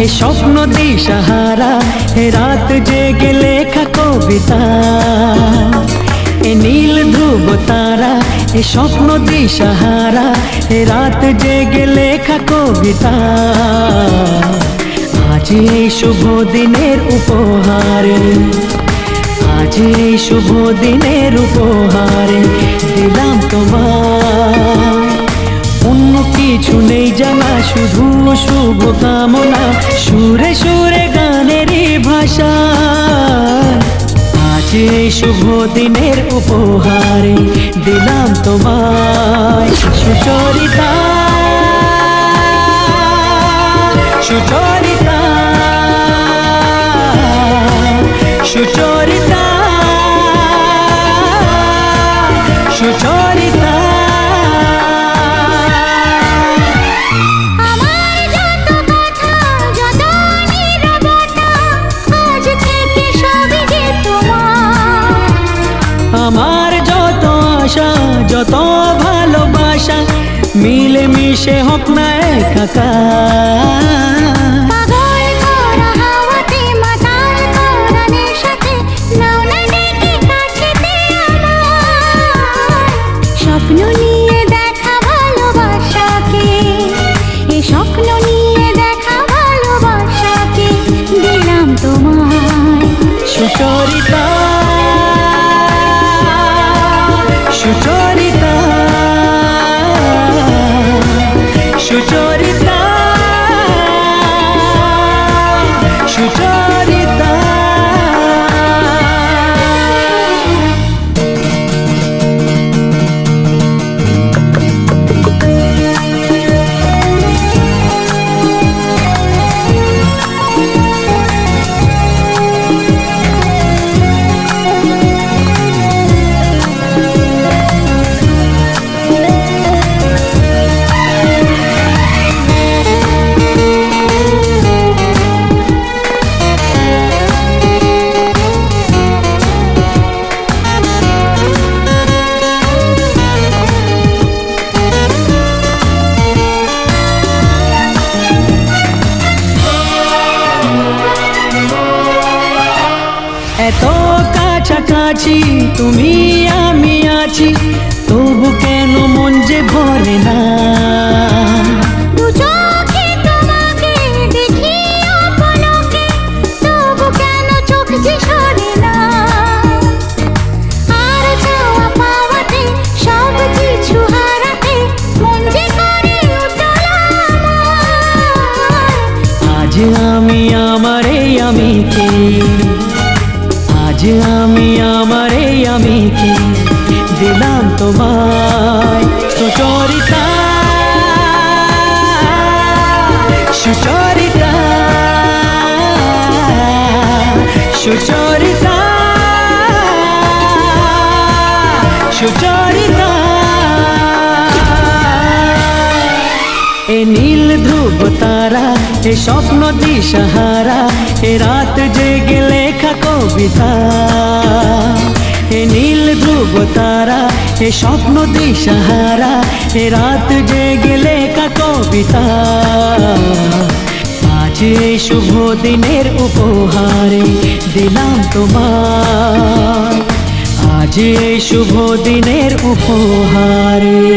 এ স্বপ্ন দিশাহারা, এ রাত জেগে লেখা কবিতা। এ নীল ধ্রুব তারা, এ স্বপ্ন দিশাহারা, এ রাত জেগে লেখা কবিতা। আজ এই শুভ দিনের উপহারে, আজ এই শুভ দিনের উপহারে দিলাম তোমায়। অন্য কিছু নেই জানা, শুধু শুভ কামনা, সুরে সুরে গানেরই ভাষা। আজ এই শুভ দিনের উপহারে দিলাম তোমায়। সুচরিতা, সুচরিতা, সুচরিতা, সুচরিতা। আমার যত কথা, যত নীরবতা, আজ থেকে সবই যে তোমার। আমার যত আশা, যত ভালোবাসা, মিলে মিশে হোক না একাকার। পাগল করা হাওয়াতে, মাতাল করা নেশাতে, নাও না ডেকে কাছেতে আমার। স্বপ্ন নিয়ে দেখা ভালোবাসাকে, এ স্বপ্ন নিয়ে দেখা ভালোবাসাকে দিলাম তোমায়। সুচরিতা, সুচরিতা, সুচরিতা, সুচরিতা। এত কাছাকাছি তুমি আমি আছি, তবু কেন মন যে ভরে না। দু চোখে তোমাকে দেখি অপলকে, তবু কেন চোখ যে সরে না। আর চাওয়া পাওয়াতে, সব কিছু হারাতে, মন যে করে উতলা আমার। আজ আমি আমার এই আমিকে, আজ আমি আমার এই আমিকে দিলাম তোমায়। সুচরিতা, সুচরিতা, সুচরিতা, সুচরিতা। এ নীল ধ্রুব তারা, এ স্বপ্ন দিশাহারা, এ রাত জেগে লেখা কবিতা। এ নীল ধ্রুব তারা, এ স্বপ্ন দিশাহারা, এ রাত জেগে লেখা কবিতা। আজ এই শুভ দিনের উপহারে দিলাম তোমায়। আজ এই শুভ দিনের উপহারে।